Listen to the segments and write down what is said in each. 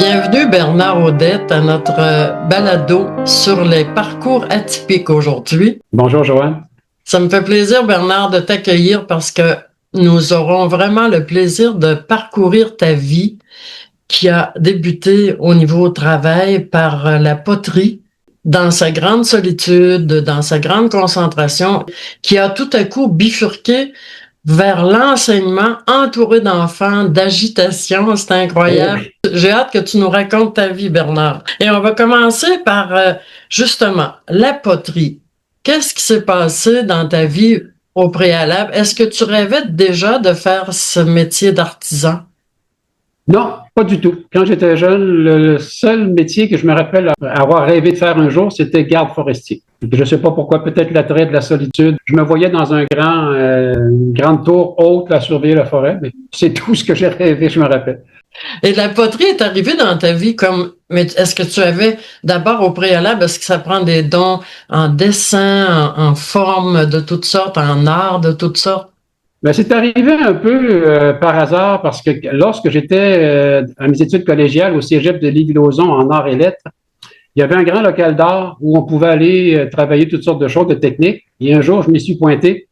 Bienvenue Bernard Audette à notre balado sur les parcours atypiques aujourd'hui. Bonjour Joanne. Ça me fait plaisir Bernard de t'accueillir parce que nous aurons vraiment le plaisir de parcourir ta vie qui a débuté au niveau travail par la poterie dans sa grande solitude, dans sa grande concentration, qui a tout à coup bifurqué vers l'enseignement entouré d'enfants, d'agitation. C'est incroyable. Oui. J'ai hâte que tu nous racontes ta vie, Bernard. Et on va commencer par, justement, la poterie. Qu'est-ce qui s'est passé dans ta vie au préalable? Est-ce que tu rêvais déjà de faire ce métier d'artisan? Non, pas du tout. Quand j'étais jeune, le seul métier que je me rappelle avoir rêvé de faire un jour, c'était garde forestier. Je ne sais pas pourquoi, peut-être l'attrait de la solitude. Je me voyais dans une grande tour haute à surveiller la forêt, mais c'est tout ce que j'ai rêvé, je me rappelle. Et la poterie est arrivée dans ta vie comme, mais est-ce que tu avais d'abord au préalable, est-ce que ça prend des dons en dessin, en forme de toutes sortes, en art de toutes sortes? Ben, c'est arrivé un peu par hasard parce que lorsque j'étais à mes études collégiales au cégep de Lévis-Lauzon en arts et lettres, il y avait un grand local d'art où on pouvait aller travailler toutes sortes de choses, de techniques. Et un jour, je m'y suis pointé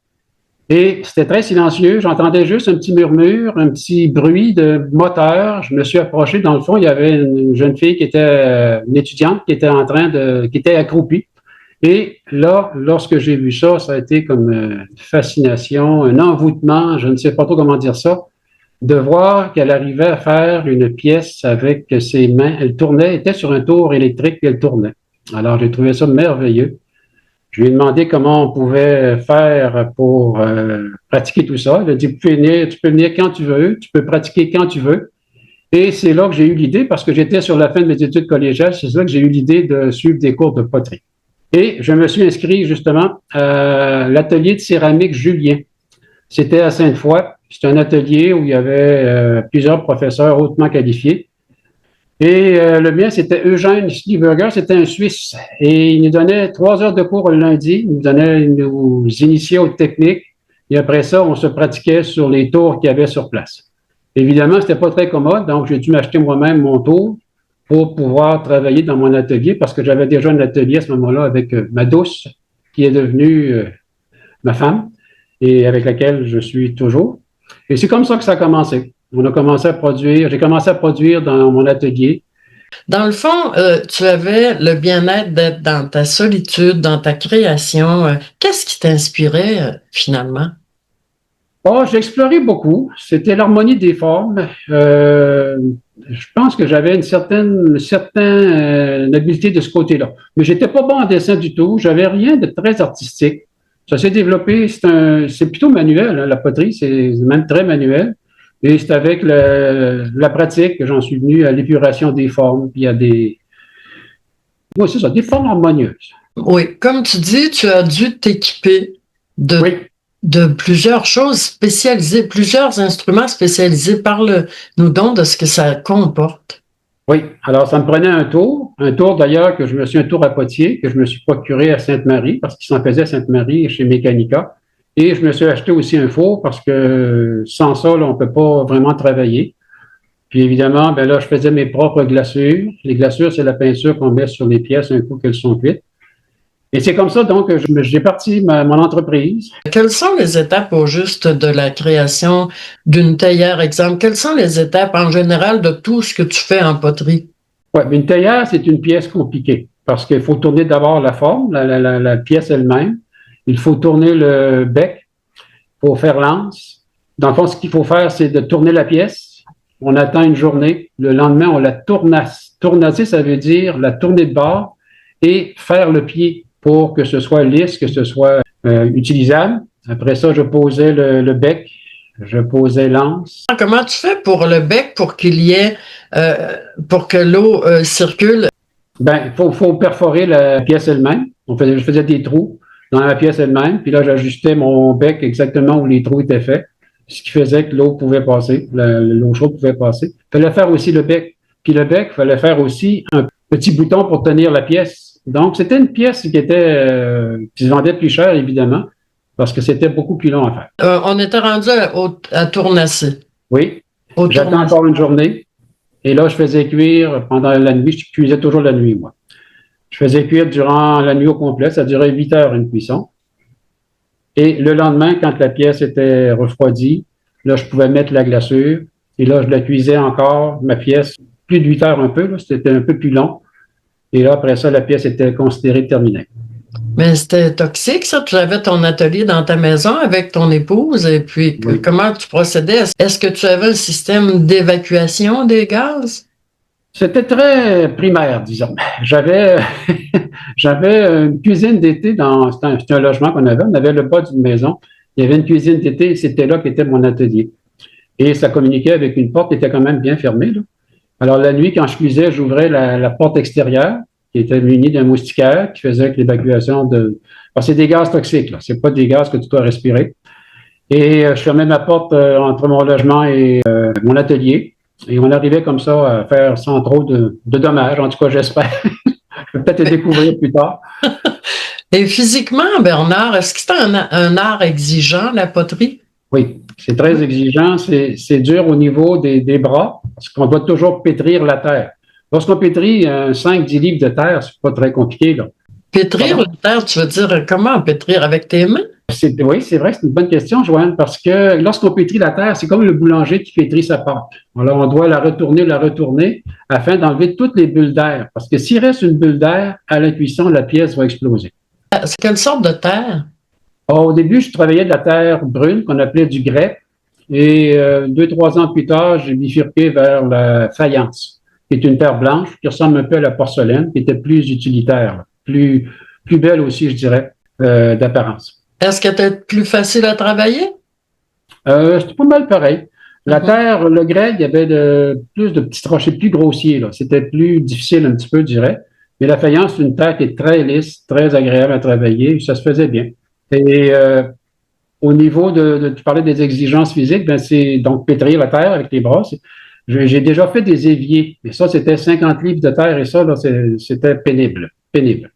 et c'était très silencieux. J'entendais juste un petit murmure, un petit bruit de moteur. Je me suis approché. Dans le fond, il y avait une jeune fille qui était une étudiante qui était accroupie. Et là, lorsque j'ai vu ça, ça a été comme une fascination, un envoûtement, je ne sais pas trop comment dire ça, de voir qu'elle arrivait à faire une pièce avec ses mains. Elle tournait, était sur un tour électrique et elle tournait. Alors, j'ai trouvé ça merveilleux. Je lui ai demandé comment on pouvait faire pour pratiquer tout ça. Elle a dit, tu peux venir quand tu veux, tu peux pratiquer quand tu veux. Et c'est là que j'ai eu l'idée, parce que j'étais sur la fin de mes études collégiales, c'est là que j'ai eu l'idée de suivre des cours de poterie. Et je me suis inscrit justement à l'atelier de céramique Julien. C'était à Sainte-Foy. C'est un atelier où il y avait plusieurs professeurs hautement qualifiés. Et le mien, c'était Eugène Schlieberger, c'était un Suisse. Et il nous donnait 3 heures de cours le lundi. Il nous initiait aux techniques. Et après ça, on se pratiquait sur les tours qu'il y avait sur place. Évidemment, c'était pas très commode, donc j'ai dû m'acheter moi-même mon tour pour pouvoir travailler dans mon atelier parce que j'avais déjà un atelier à ce moment-là avec ma douce, qui est devenue ma femme et avec laquelle je suis toujours. Et c'est comme ça que ça a commencé. J'ai commencé à produire dans mon atelier. Dans le fond, tu avais le bien-être d'être dans ta solitude, dans ta création. Qu'est-ce qui t'inspirait finalement? Oh, j'ai exploré beaucoup. C'était l'harmonie des formes. Je pense que j'avais une certaine habileté de ce côté-là. Mais j'étais pas bon en dessin du tout. J'avais rien de très artistique. Ça s'est développé. C'est plutôt manuel, hein, la poterie. C'est même très manuel. Et c'est avec la pratique que j'en suis venu à l'épuration des formes. Puis oui, c'est ça, des formes harmonieuses. Oui, comme tu dis, tu as dû t'équiper de, Oui. de plusieurs choses spécialisées, plusieurs instruments spécialisés. Parle-nous donc de ce que ça comporte. Oui, alors ça me prenait un tour d'ailleurs un tour à Poitiers, que je me suis procuré à Sainte-Marie, parce qu'il s'en faisait à Sainte-Marie chez Mécanica. Et je me suis acheté aussi un four, parce que sans ça, là, on ne peut pas vraiment travailler. Puis évidemment, ben là, je faisais mes propres glaçures. Les glaçures, c'est la peinture qu'on met sur les pièces un coup qu'elles sont cuites. Et c'est comme ça, donc, j'ai parti mon entreprise. Quelles sont les étapes au juste de la création d'une théière, exemple? Quelles sont les étapes en général de tout ce que tu fais en poterie? Oui, mais une théière, c'est une pièce compliquée parce qu'il faut tourner d'abord la forme, la pièce elle-même. Il faut tourner le bec, il faut faire l'anse. Dans le fond, ce qu'il faut faire, c'est de tourner la pièce. On attend une journée. Le lendemain, on la tournasse. Tournasser, ça veut dire la tourner de bord et faire le pied pour que ce soit lisse, que ce soit utilisable. Après ça, je posais le bec, je posais l'anse. Comment tu fais pour le bec pour qu'il y ait, pour que l'eau circule? Ben, faut perforer la pièce elle-même. Je faisais des trous dans la pièce elle-même, puis là, j'ajustais mon bec exactement où les trous étaient faits, ce qui faisait que l'eau pouvait passer, l'eau chaude pouvait passer. Il fallait faire aussi le bec. Puis le bec, il fallait faire aussi un petit bouton pour tenir la pièce. Donc, c'était une pièce qui se vendait plus cher, évidemment, parce que c'était beaucoup plus long à faire. On était rendu à tournasser. Oui, Au j'attends tournasser. encore une journée. Et là, je faisais cuire pendant la nuit. Je cuisais toujours la nuit, moi. Je faisais cuire durant la nuit au complet. Ça durait 8 heures une cuisson. Et le lendemain, quand la pièce était refroidie, là, je pouvais mettre la glaçure. Et là, je la cuisais encore, ma pièce, plus de 8 heures un peu. Là, c'était un peu plus long. Et là, après ça, la pièce était considérée terminée. Mais c'était toxique, ça. Tu avais ton atelier dans ta maison avec ton épouse, et puis Oui. comment tu procédais? Est-ce que tu avais un système d'évacuation des gaz? C'était très primaire, disons. J'avais, j'avais une cuisine d'été dans, c'était un logement qu'on avait. On avait le bas d'une maison. Il y avait une cuisine d'été et c'était là qu'était mon atelier. Et ça communiquait avec une porte qui était quand même bien fermée, là. Alors, la nuit, quand je cuisais, j'ouvrais la porte extérieure qui était munie d'un moustiquaire qui faisait l'évacuation de. Alors, c'est des gaz toxiques, là. C'est pas des gaz que tu dois respirer. Et je fermais ma porte entre mon logement et mon atelier. Et on arrivait comme ça à faire sans trop de dommages. En tout cas, j'espère. Je vais peut-être le découvrir plus tard. Et physiquement, Bernard, est-ce que c'est un art exigeant, la poterie? Oui, c'est très exigeant. C'est dur au niveau des bras parce qu'on doit toujours pétrir la terre. Lorsqu'on pétrit 5-10 livres de terre, c'est pas très compliqué, là. Pétrir Pardon? la terre, tu veux dire comment pétrir avec tes mains? Oui, c'est vrai, c'est une bonne question, Joanne, parce que lorsqu'on pétrit la terre, c'est comme le boulanger qui pétrit sa pâte. Alors, on doit la retourner, afin d'enlever toutes les bulles d'air. Parce que s'il reste une bulle d'air à la cuisson, la pièce va exploser. C'est quelle sorte de terre? Alors, au début, je travaillais de la terre brune qu'on appelait du grès. Et 2-3 ans plus tard, j'ai bifurqué vers la faïence, qui est une terre blanche qui ressemble un peu à la porcelaine, qui était plus utilitaire, plus belle aussi, je dirais, d'apparence. Est-ce qu'elle était plus facile à travailler? C'était pas mal pareil. La Mhm. terre, le grès, il y avait plus de petits rochers plus grossiers, là. C'était plus difficile un petit peu, je dirais. Mais la faïence, c'est une terre qui est très lisse, très agréable à travailler. Ça se faisait bien. Et au niveau tu parlais des exigences physiques, ben c'est donc pétrir la terre avec les bras. J'ai déjà fait des éviers, mais ça, c'était 50 livres de terre et ça, là, c'était pénible, pénible.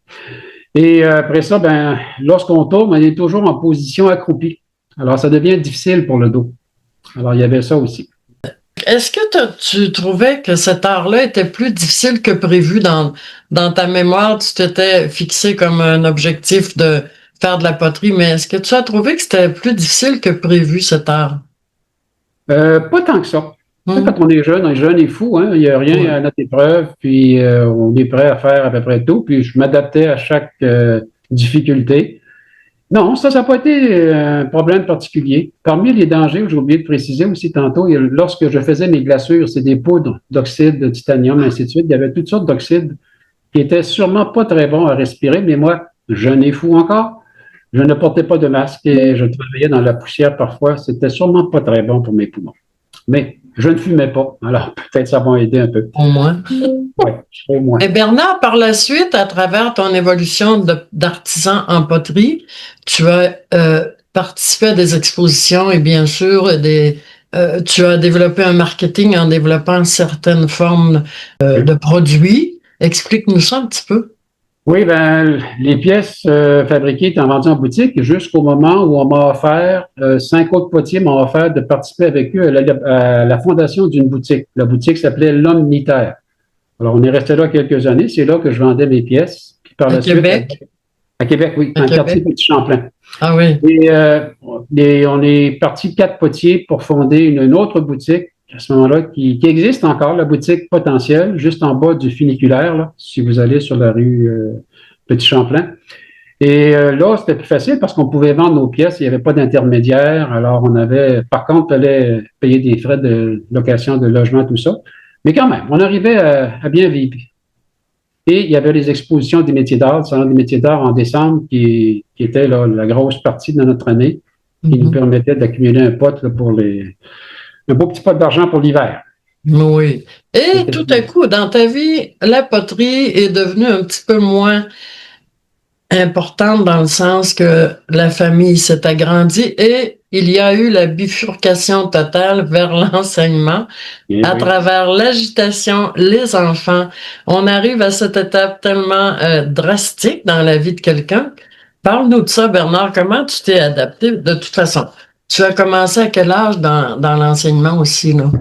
Et après ça, ben, lorsqu'on tourne, on est toujours en position accroupie. Alors, ça devient difficile pour le dos. Alors, il y avait ça aussi. Est-ce que tu trouvais que cet art-là était plus difficile que prévu dans ta mémoire? Tu t'étais fixé comme un objectif de faire de la poterie, mais est-ce que tu as trouvé que c'était plus difficile que prévu, cet art? Pas tant que ça. Tu sais, quand Hmm. on est jeune et fou, hein, il n'y a rien Ouais. à notre épreuve, puis on est prêt à faire à peu près tout, puis je m'adaptais à chaque difficulté. Non, ça n'a pas été un problème particulier. Parmi les dangers, j'ai oublié de préciser aussi tantôt, lorsque je faisais mes glaçures, c'est des poudres d'oxyde de titanium, ainsi de suite. Il y avait toutes sortes d'oxydes qui étaient sûrement pas très bons à respirer, mais moi, jeune et fou encore, je ne portais pas de masque et je travaillais dans la poussière parfois. C'était sûrement pas très bon pour mes poumons. Mais je ne fumais pas, alors peut-être ça m'a aidé un peu. Au moins. Oui, au Et moins. Bernard, par la suite, à travers ton évolution d'artisan en poterie, tu as participé à des expositions et bien sûr tu as développé un marketing en développant certaines formes de produits. Explique-nous ça un petit peu. Oui, ben, les pièces fabriquées étaient vendues en boutique jusqu'au moment où on m'a offert, 5 autres potiers m'ont offert de participer avec eux à la fondation d'une boutique. La boutique s'appelait l'Omnitaire. Alors, on est resté là quelques années. C'est là que je vendais mes pièces. Puis par À la suite, Québec. à Québec, oui, À dans le quartier Québec. Petit-Champlain. Ah oui. Et on est parti 4 potiers pour fonder une autre boutique à ce moment-là qui existe encore, la boutique potentielle, juste en bas du funiculaire, là, si vous allez sur la rue Petit Champlain. Et là, c'était plus facile parce qu'on pouvait vendre nos pièces, il n'y avait pas d'intermédiaire. Alors, on avait, par contre, il fallait payer des frais de location de logement, tout ça. Mais quand même, on arrivait à bien vivre. Et il y avait les expositions des métiers d'art, le salon des métiers d'art en décembre, qui était là, la grosse partie de notre année, qui nous Mhm. permettait d'accumuler un pot là, un beau petit pot d'argent pour l'hiver. Oui. Et tout à coup, dans ta vie, la poterie est devenue un petit peu moins importante dans le sens que la famille s'est agrandie et il y a eu la bifurcation totale vers l'enseignement Et à oui. travers l'agitation, les enfants. On arrive à cette étape tellement drastique dans la vie de quelqu'un. Parle-nous de ça, Bernard. Comment tu t'es adapté? De toute façon, Tu as commencé à quel âge dans l'enseignement aussi, là?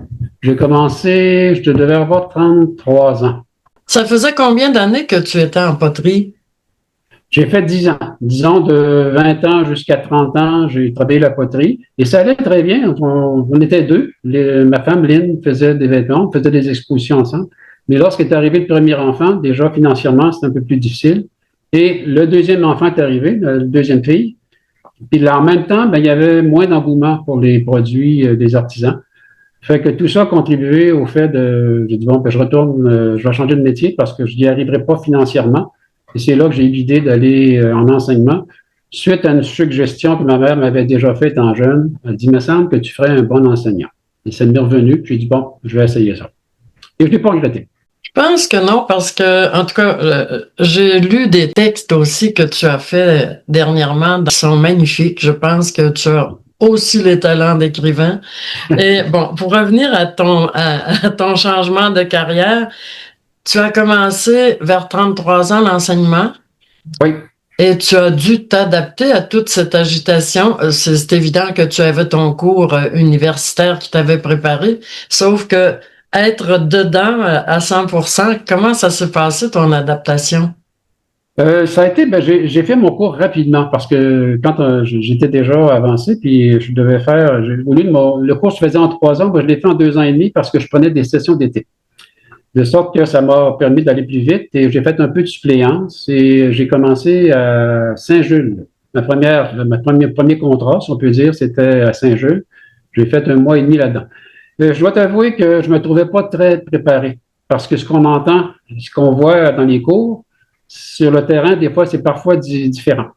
J'ai commencé, je devais avoir 33 ans. Ça faisait combien d'années que tu étais en poterie? J'ai fait 10 ans. 10 ans de 20 ans jusqu'à 30 ans, j'ai travaillé la poterie et ça allait très bien. On était deux. Ma femme, Lynn, faisait des vêtements, on faisait des expositions ensemble. Mais lorsqu'est arrivé le premier enfant, déjà financièrement, c'était un peu plus difficile. Et le deuxième enfant est arrivé, la deuxième fille. Puis là, en même temps, ben, il y avait moins d'engouement pour les produits des artisans. Fait que tout ça a contribué au fait de, j'ai dit, bon, ben, je retourne, je vais changer de métier parce que je n'y arriverai pas financièrement. Et c'est là que j'ai eu l'idée d'aller en enseignement. Suite à une suggestion que ma mère m'avait déjà faite en jeune, elle dit, il me semble que tu ferais un bon enseignant. Et ça m'est revenu, puis j'ai dit, bon, je vais essayer ça. Et je ne l'ai pas regretté. Je pense que non, parce que, en tout cas, j'ai lu des textes aussi que tu as fait dernièrement, qui sont magnifiques. Je pense que tu as aussi les talents d'écrivain. Et bon, pour revenir à ton changement de carrière, tu as commencé vers 33 ans l'enseignement. Oui. Et tu as dû t'adapter à toute cette agitation. C'est évident que tu avais ton cours universitaire qui t'avait préparé, sauf que être dedans à 100%, comment ça s'est passé ton adaptation? Ça a été, ben, j'ai fait mon cours rapidement parce que quand j'étais déjà avancé, puis je devais faire, au lieu de le cours se faisait en 3 ans, moi, je l'ai fait en 2 ans et demi parce que je prenais des sessions d'été. De sorte que ça m'a permis d'aller plus vite et j'ai fait un peu de suppléance et j'ai commencé à Saint-Jules. Premier contrat, si on peut dire, c'était à Saint-Jules. J'ai fait 1 mois et demi là-dedans. Je dois t'avouer que je me trouvais pas très préparé parce que ce qu'on entend, ce qu'on voit dans les cours, sur le terrain, des fois, c'est parfois différent.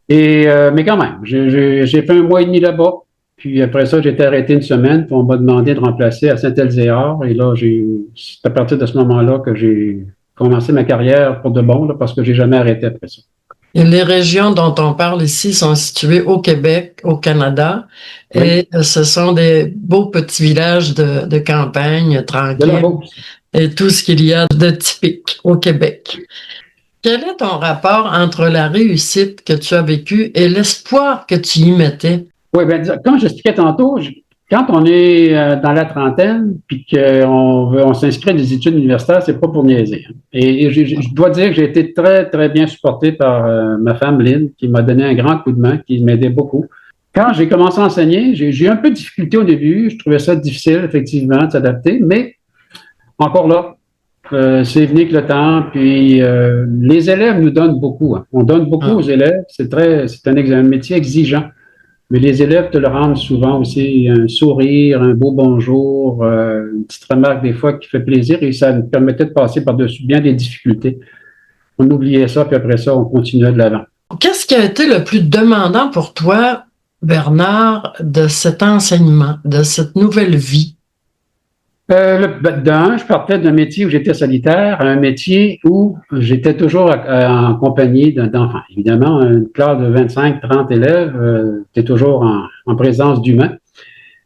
Mais quand même, j'ai fait 1 mois et demi là-bas. Puis après ça, j'ai été arrêté une semaine, puis on m'a demandé de remplacer à Saint-Elzéar. Et là, c'est à partir de ce moment-là que j'ai commencé ma carrière pour de bon, là, parce que j'ai jamais arrêté après ça. Et les régions dont on parle ici sont situées au Québec, au Canada, Oui, et ce sont des beaux petits villages de campagne de la tranquilles Beauce. et tout ce qu'il y a de typique au Québec. Quel est ton rapport entre la réussite que tu as vécue et l'espoir que tu y mettais? Oui, bien, comme j'expliquais tantôt, quand on est dans la trentaine, puis on s'inscrit à des études universitaires, c'est pas pour niaiser. Et je dois dire que j'ai été très, très bien supporté par ma femme Lynn, qui m'a donné un grand coup de main, qui m'aidait beaucoup. Quand j'ai commencé à enseigner, j'ai eu un peu de difficulté au début. Je trouvais ça difficile, effectivement, de s'adapter, mais encore là, c'est venu avec le temps. Puis les élèves nous donnent beaucoup. Hein. On donne beaucoup aux élèves. C'est un métier exigeant. Mais les élèves te le rendent souvent aussi, un sourire, un beau bonjour, une petite remarque des fois qui fait plaisir et ça nous permettait de passer par-dessus bien des difficultés. On oubliait ça, puis après ça, on continuait de l'avant. Qu'est-ce qui a été le plus demandant pour toi, Bernard, de cet enseignement, de cette nouvelle vie? Je partais d'un métier où j'étais solitaire à un métier où j'étais toujours en compagnie d'enfants. Évidemment, une classe de 25-30 élèves, tu es toujours en présence d'humains.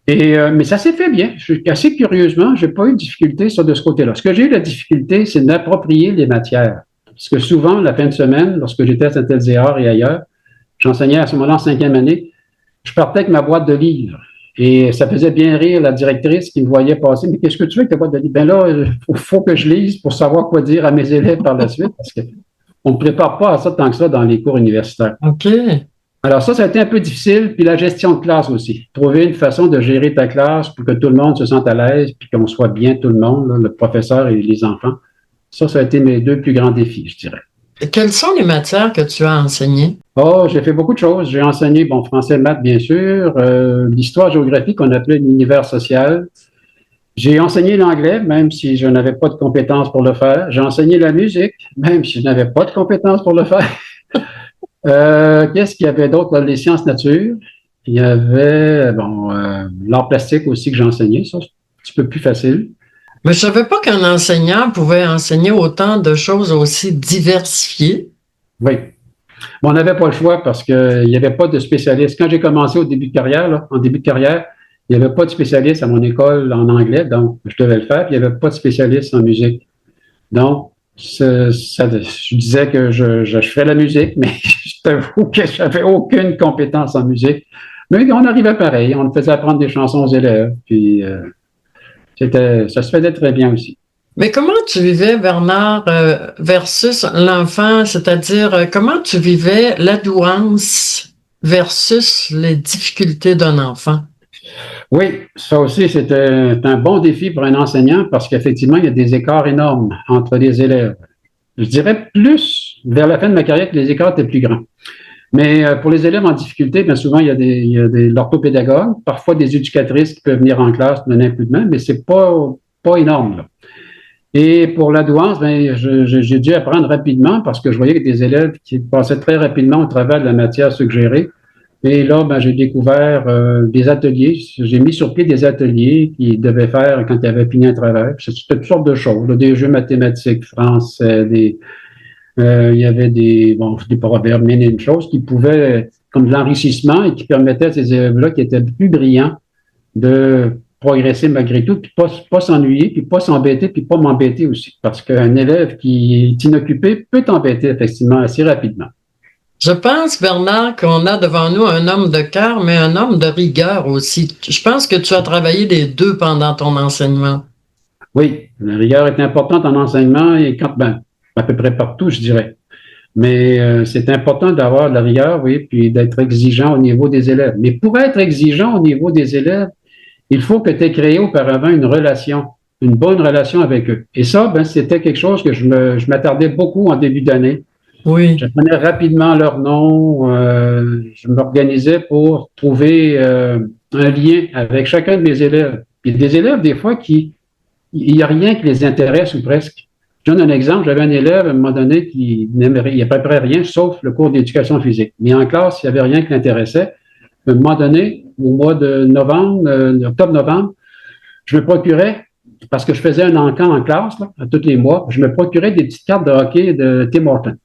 Mais ça s'est fait bien. Assez curieusement, j'ai pas eu de difficulté de ce côté-là. Ce que j'ai eu la difficulté, c'est d'approprier les matières. Parce que souvent, la fin de semaine, lorsque j'étais à Saint-Elzéar et ailleurs, j'enseignais à ce moment-là en 5e année, je partais avec ma boîte de livres. Et ça faisait bien rire la directrice qui me voyait passer. Mais qu'est-ce que tu fais avec ta boîte de livres? Ben là, il faut que je lise pour savoir quoi dire à mes élèves par la suite, parce qu'on ne prépare pas à ça tant que ça dans les cours universitaires. OK. Alors ça a été un peu difficile, puis la gestion de classe aussi. Trouver une façon de gérer ta classe pour que tout le monde se sente à l'aise, puis qu'on soit bien tout le monde, là, le professeur et les enfants. Ça a été mes 2 plus grands défis, je dirais. Et quelles sont les matières que tu as enseignées? Oh, j'ai fait beaucoup de choses. J'ai enseigné, français, maths, bien sûr, l'histoire, géographie qu'on appelait l'univers social. J'ai enseigné l'anglais, même si je n'avais pas de compétences pour le faire. J'ai enseigné la musique, même si je n'avais pas de compétences pour le faire. Qu'est-ce qu'il y avait d'autre? Les sciences nature. Il y avait, l'art plastique aussi que j'ai enseigné. Ça, c'est un petit peu plus facile. Mais je savais pas qu'un enseignant pouvait enseigner autant de choses aussi diversifiées. Oui. On n'avait pas le choix parce qu'il n'y avait pas de spécialiste. Quand j'ai commencé au début de carrière, là, en début de carrière, il n'y avait pas de spécialiste à mon école en anglais, donc je devais le faire. Puis il n'y avait pas de spécialiste en musique. Donc, je disais que je ferais la musique, mais je t'avoue que je n'avais aucune compétence en musique. Mais on arrivait pareil, on faisait apprendre des chansons aux élèves, puis ça se faisait très bien aussi. Mais comment tu vivais, Bernard, versus l'enfant, c'est-à-dire comment tu vivais la douance versus les difficultés d'un enfant? Oui, ça aussi, c'est un bon défi pour un enseignant parce qu'effectivement, il y a des écarts énormes entre les élèves. Je dirais plus vers la fin de ma carrière que les écarts étaient plus grands. Mais pour les élèves en difficulté, bien souvent, il y a des l'orthopédagogue, parfois des éducatrices qui peuvent venir en classe donner un coup de main, mais c'est pas énorme, là. Et pour la douance, ben, j'ai dû apprendre rapidement parce que je voyais que des élèves qui passaient très rapidement au travers de la matière suggérée. Et là, ben, j'ai découvert des ateliers. J'ai mis sur pied des ateliers qu'ils devaient faire quand ils avaient fini un travail. C'était toutes sortes de choses, là, des jeux mathématiques, français, il y avait des proverbes, mille et une choses qui pouvaient, comme de l'enrichissement et qui permettaient à ces élèves-là qui étaient plus brillants de progresser malgré tout, puis pas s'ennuyer, puis pas s'embêter, puis pas m'embêter aussi. Parce qu'un élève qui est inoccupé peut t'embêter effectivement assez rapidement. Je pense, Bernard, qu'on a devant nous un homme de cœur, mais un homme de rigueur aussi. Je pense que tu as travaillé les deux pendant ton enseignement. Oui, la rigueur est importante en enseignement et à peu près partout, je dirais. Mais c'est important d'avoir de la rigueur, oui, puis d'être exigeant au niveau des élèves. Mais pour être exigeant au niveau des élèves, il faut que tu aies créé auparavant une bonne relation avec eux. Et ça, ben, c'était quelque chose que je m'attardais beaucoup en début d'année. Oui. J'apprenais rapidement leur nom, je m'organisais pour trouver un lien avec chacun de mes élèves. Puis des élèves, des fois, il n'y a rien qui les intéresse ou presque. Je donne un exemple, j'avais un élève à un moment donné qui n'aimait, il n'y a à peu près rien sauf le cours d'éducation physique. Mais en classe, il n'y avait rien qui l'intéressait. À un moment donné, au mois de novembre, octobre-novembre, je me procurais, parce que je faisais un encan en classe, là, à tous les mois, je me procurais des petites cartes de hockey de Tim Hortons.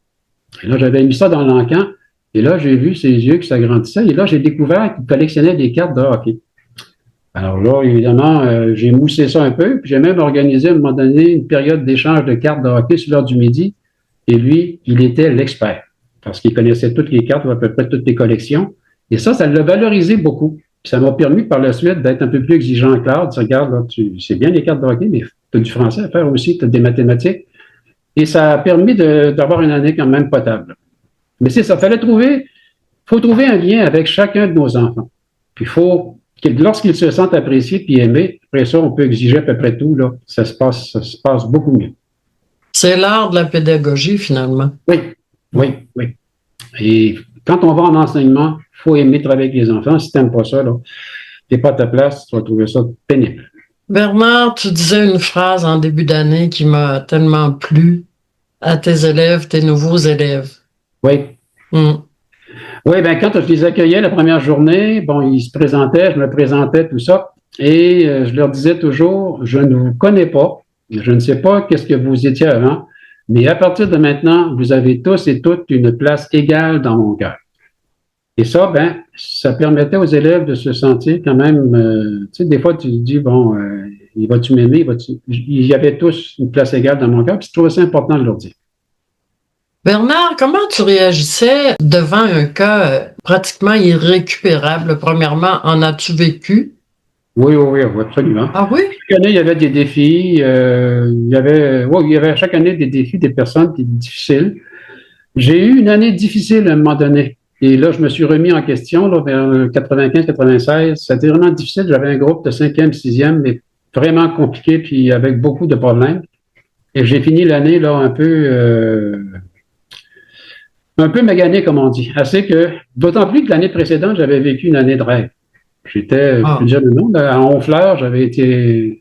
Et là, j'avais mis ça dans l'encan, et là, j'ai vu ses yeux qui s'agrandissaient, et là, j'ai découvert qu'il collectionnait des cartes de hockey. Alors là, évidemment, j'ai moussé ça un peu, puis j'ai même organisé à un moment donné une période d'échange de cartes de hockey sur l'heure du midi, et lui, il était l'expert, parce qu'il connaissait toutes les cartes, ou à peu près toutes les collections. Et ça l'a valorisé beaucoup. Puis ça m'a permis par la suite d'être un peu plus exigeant en classe. Tu regardes, là, c'est bien les cartes de hockey, mais tu as du français à faire aussi, tu as des mathématiques. Et ça a permis d'avoir une année quand même potable. Mais c'est ça, faut trouver un lien avec chacun de nos enfants. Puis lorsqu'ils se sentent appréciés puis aimés, après ça, on peut exiger à peu près tout, là. Ça se passe beaucoup mieux. C'est l'art de la pédagogie, finalement. Oui, oui, oui. Et quand on va en enseignement, il faut aimer travailler avec les enfants. Si tu n'aimes pas ça, tu n'es pas à ta place, tu vas trouver ça pénible. Bernard, tu disais une phrase en début d'année qui m'a tellement plu à tes élèves, tes nouveaux élèves. Oui. Oui, ben quand je les accueillais la première journée, bon, ils se présentaient, je me présentais, tout ça, et je leur disais toujours, je ne vous connais pas, je ne sais pas qu'est-ce que vous étiez avant, mais à partir de maintenant, vous avez tous et toutes une place égale dans mon cœur. Et ça, ben, ça permettait aux élèves de se sentir quand même, tu sais, des fois, tu te dis, bon, il va-tu m'aimer, il y avait tous une place égale dans mon cœur, puis je trouvais ça important de leur dire. Bernard, comment tu réagissais devant un cas pratiquement irrécupérable? Premièrement, en as-tu vécu? Oui, absolument. Ah oui? Chaque année, il y avait des défis. Il y avait chaque année des défis, des personnes qui étaient difficiles. J'ai eu une année difficile à un moment donné. Et là, je me suis remis en question là, vers 95-96. C'était vraiment difficile. J'avais un groupe de 5e, 6e, mais vraiment compliqué, puis avec beaucoup de problèmes. Et j'ai fini l'année là un peu magané, comme on dit. D'autant plus que l'année précédente, j'avais vécu une année de rêve. J'étais, je peux dire le nom, à Honfleur, j'avais été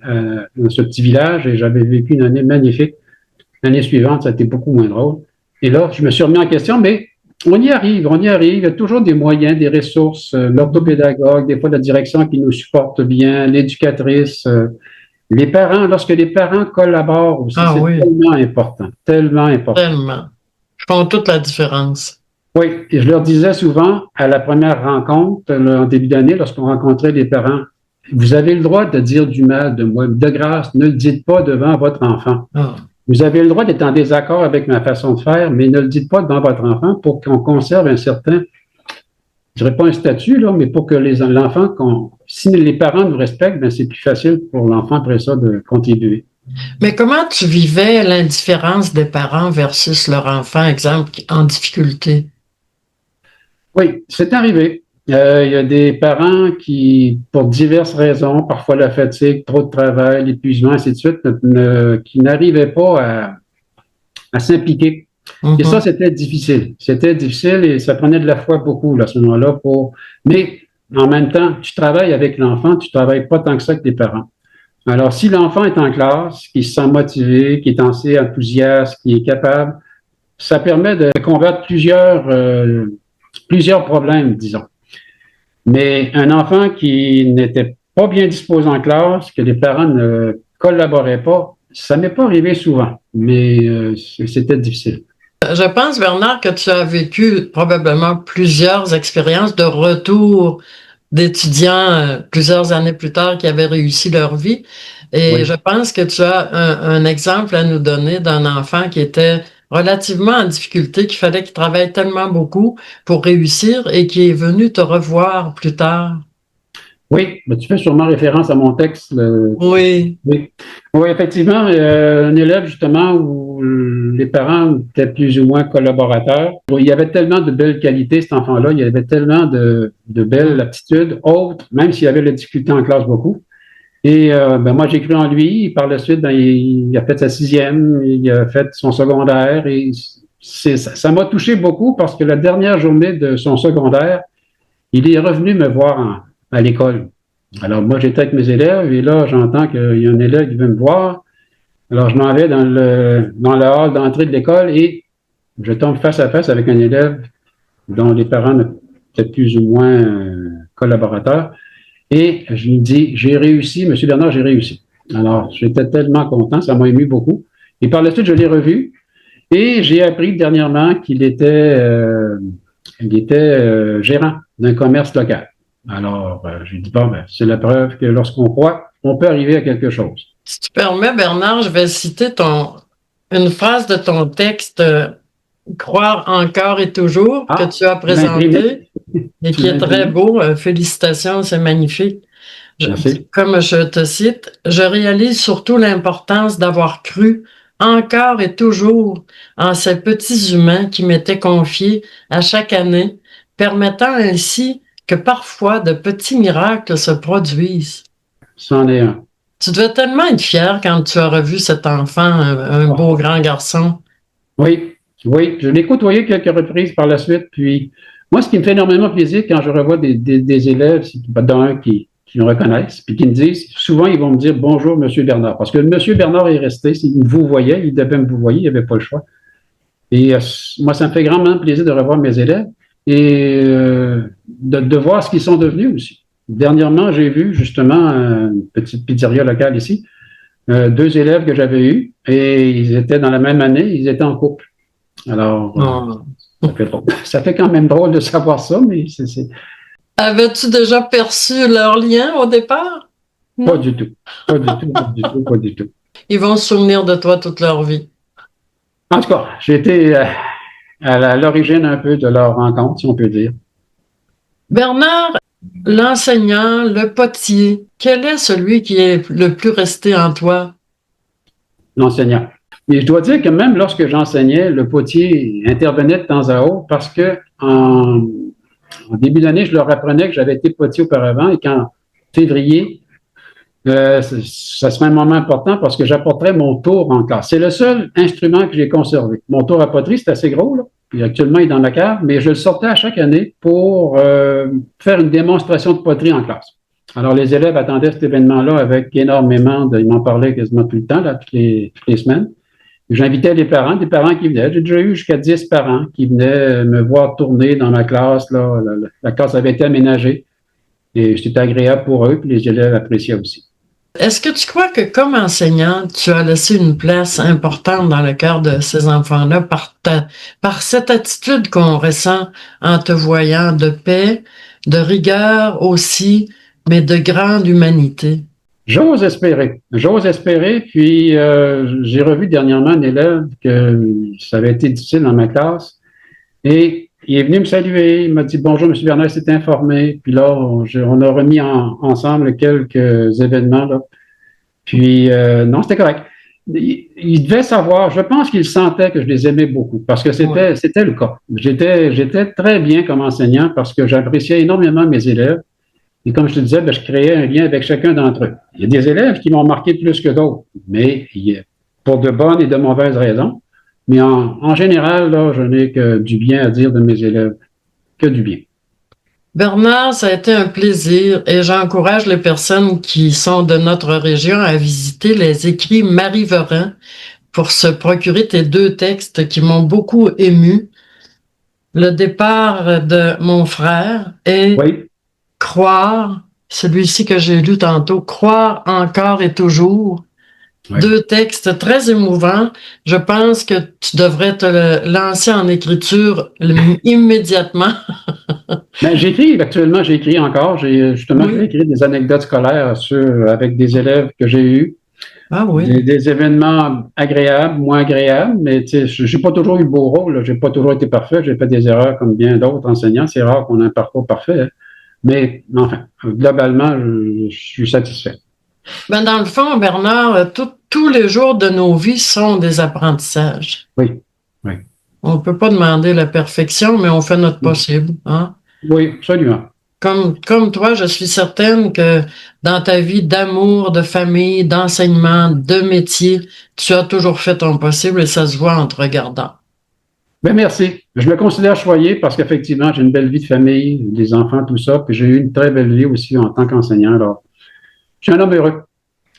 dans ce petit village et j'avais vécu une année magnifique. L'année suivante, ça a été beaucoup moins drôle. Et là, je me suis remis en question, mais on y arrive. Il y a toujours des moyens, des ressources, l'orthopédagogue, des fois la direction qui nous supporte bien, l'éducatrice, les parents. Lorsque les parents collaborent aussi, c'est tellement important, tellement important. Tellement. Ils font toute la différence. Oui, et je leur disais souvent à la première rencontre, en début d'année, lorsqu'on rencontrait les parents, vous avez le droit de dire du mal de moi. De grâce, ne le dites pas devant votre enfant. Vous avez le droit d'être en désaccord avec ma façon de faire, mais ne le dites pas devant votre enfant pour qu'on conserve un certain je dirais pas un statut, là, mais pour que l'enfant, si les parents nous respectent, ben, c'est plus facile pour l'enfant après ça de contribuer. Mais comment tu vivais l'indifférence des parents versus leur enfant, exemple, en difficulté? Oui, c'est arrivé. Il y a des parents qui, pour diverses raisons, parfois la fatigue, trop de travail, l'épuisement, ainsi de suite, qui n'arrivaient pas à s'impliquer. Et ça, Mhm. c'était difficile. C'était difficile et ça prenait de la foi beaucoup là, à ce moment-là. Mais en même temps, tu travailles avec l'enfant, tu ne travailles pas tant que ça avec les parents. Alors, si l'enfant est en classe, qui se sent motivé, qui est assez enthousiaste, qui est capable, ça permet de combattre plusieurs problèmes, disons. Mais un enfant qui n'était pas bien disposé en classe, que les parents ne collaboraient pas, ça m'est pas arrivé souvent, mais c'était difficile. Je pense, Bernard, que tu as vécu probablement plusieurs expériences de retour d'étudiants plusieurs années plus tard qui avaient réussi leur vie. Et je Oui. pense que tu as un exemple à nous donner d'un enfant qui était relativement en difficulté, qu'il fallait qu'il travaille tellement beaucoup pour réussir et qui est venu te revoir plus tard. Oui, mais tu fais sûrement référence à mon texte. Oui. Oui. Oui, effectivement, un élève justement où les parents étaient plus ou moins collaborateurs. Il y avait tellement de belles qualités, cet enfant-là, il y avait tellement de belles Mm. aptitudes autres, même s'il avait la difficulté en classe beaucoup. Et ben, moi, j'ai cru en lui. Par la suite, ben, il a fait sa sixième, il a fait son secondaire. Et ça m'a touché beaucoup parce que la dernière journée de son secondaire, il est revenu me voir à l'école. Alors, moi, j'étais avec mes élèves et là, j'entends qu'il y a un élève qui veut me voir. Alors, je m'en vais dans le hall d'entrée de l'école et je tombe face à face avec un élève dont les parents étaient plus ou moins collaborateurs. Et je lui dis, j'ai réussi, Monsieur Bernard, j'ai réussi. Alors, j'étais tellement content, ça m'a ému beaucoup. Et par la suite, je l'ai revu et j'ai appris dernièrement il était gérant d'un commerce local. Alors, j'ai dit, bon, ben, c'est la preuve que lorsqu'on croit, on peut arriver à quelque chose. Si tu permets, Bernard, je vais citer une phrase de ton texte, Croire encore et toujours, que Ah, tu as tu l'as imprimé? présenté et Tu qui l'as est très imprimé? beau. Félicitations, c'est magnifique. Merci. Comme je te cite, je réalise surtout l'importance d'avoir cru encore et toujours en ces petits humains qui m'étaient confiés à chaque année, permettant ainsi que parfois de petits miracles se produisent. C'en est un. Tu devais tellement être fier quand tu as revu cet enfant, un beau Oh, grand garçon. oui, oui, je l'ai côtoyé quelques reprises par la suite. Puis, moi, ce qui me fait énormément plaisir quand je revois des élèves, c'est d'un qui me reconnaissent, puis qui me disent, souvent, ils vont me dire bonjour, Monsieur Bernard. Parce que Monsieur Bernard est resté, il me vous voyait, il devait me vous voyer, il n'y avait pas le choix. Et moi, ça me fait grandement plaisir de revoir mes élèves et de voir ce qu'ils sont devenus aussi. Dernièrement, j'ai vu justement une petite pizzeria locale ici, deux élèves que j'avais eus et ils étaient dans la même année, ils étaient en couple. Alors, Oh. ça fait quand même drôle de savoir ça, mais Avais-tu déjà perçu leur lien au départ? pas Non? du tout. Pas du tout, pas du tout, pas du tout. Ils vont se souvenir de toi toute leur vie. En tout cas, j'ai été à l'origine un peu de leur rencontre, si on peut dire. Bernard, l'enseignant, le potier, quel est celui qui est le plus resté en toi? L'enseignant. Mais je dois dire que même lorsque j'enseignais, le potier intervenait de temps à autre parce que en début d'année, je leur apprenais que j'avais été potier auparavant et qu'en février, ça serait un moment important parce que j'apporterais mon tour en classe. C'est le seul instrument que j'ai conservé. Mon tour à poterie, c'est assez gros, là. Puis actuellement, il est dans la cave, mais je le sortais à chaque année pour faire une démonstration de poterie en classe. Alors, les élèves attendaient cet événement-là avec énormément ils m'en parlaient quasiment tout le temps, là, toutes les semaines. J'invitais les parents, des parents qui venaient. J'ai déjà eu jusqu'à 10 parents qui venaient me voir tourner dans ma classe. Là. La classe avait été aménagée et c'était agréable pour eux, puis les élèves appréciaient aussi. Est-ce que tu crois que comme enseignant, tu as laissé une place importante dans le cœur de ces enfants-là par cette attitude qu'on ressent en te voyant de paix, de rigueur aussi, mais de grande humanité? J'ose espérer, puis j'ai revu dernièrement un élève que ça avait été difficile dans ma classe et il est venu me saluer, il m'a dit bonjour, M. Bernard, il s'est informé. Puis là, on a remis ensemble quelques événements. Là. Puis, non, c'était correct. Il devait savoir, je pense qu'il sentait que je les aimais beaucoup, parce que c'était le cas. J'étais très bien comme enseignant parce que j'appréciais énormément mes élèves. Et comme je te disais, je créais un lien avec chacun d'entre eux. Il y a des élèves qui m'ont marqué plus que d'autres, mais pour de bonnes et de mauvaises raisons. Mais en général, là, je n'ai que du bien à dire de mes élèves, que du bien. Bernard, ça a été un plaisir et j'encourage les personnes qui sont de notre région à visiter les écrits Marie Verin pour se procurer tes deux textes qui m'ont beaucoup ému. Le départ de mon frère et Oui. Croire, celui-ci que j'ai lu tantôt, Croire encore et toujours. Oui. Deux textes très émouvants. Je pense que tu devrais te lancer en écriture immédiatement. Ben, actuellement, j'écris encore. J'ai écrit des anecdotes scolaires avec des élèves que j'ai eus. Ah oui. Des événements agréables, moins agréables, mais j'ai pas toujours eu le beau rôle. J'ai pas toujours été parfait. J'ai fait des erreurs comme bien d'autres enseignants. C'est rare qu'on ait un parcours parfait. Hein. Mais enfin, globalement, je suis satisfait. Ben dans le fond, Bernard, tous les jours de nos vies sont des apprentissages. Oui, oui. On ne peut pas demander la perfection, mais on fait notre possible. Hein? Oui, absolument. Comme toi, je suis certaine que dans ta vie d'amour, de famille, d'enseignement, de métier, tu as toujours fait ton possible et ça se voit en te regardant. Ben merci. Je me considère choyé parce qu'effectivement, j'ai une belle vie de famille, des enfants, tout ça, puis j'ai eu une très belle vie aussi en tant qu'enseignant. Alors, je suis un homme heureux.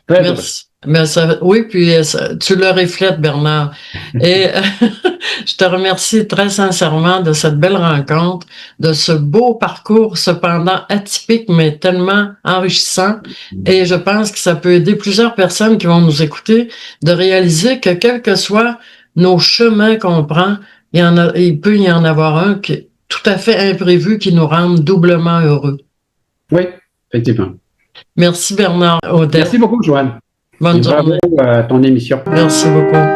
Très Merci. Mais oui, puis tu le reflètes, Bernard. Et je te remercie très sincèrement de cette belle rencontre, de ce beau parcours, cependant atypique, mais tellement enrichissant. Et je pense que ça peut aider plusieurs personnes qui vont nous écouter de réaliser que quels que soient nos chemins qu'on prend, il peut y en avoir un qui est tout à fait imprévu qui nous rende doublement heureux. Oui, effectivement. Merci Bernard Audet. Merci beaucoup, Joanne. Bonne journée. Bravo à ton émission. Merci beaucoup.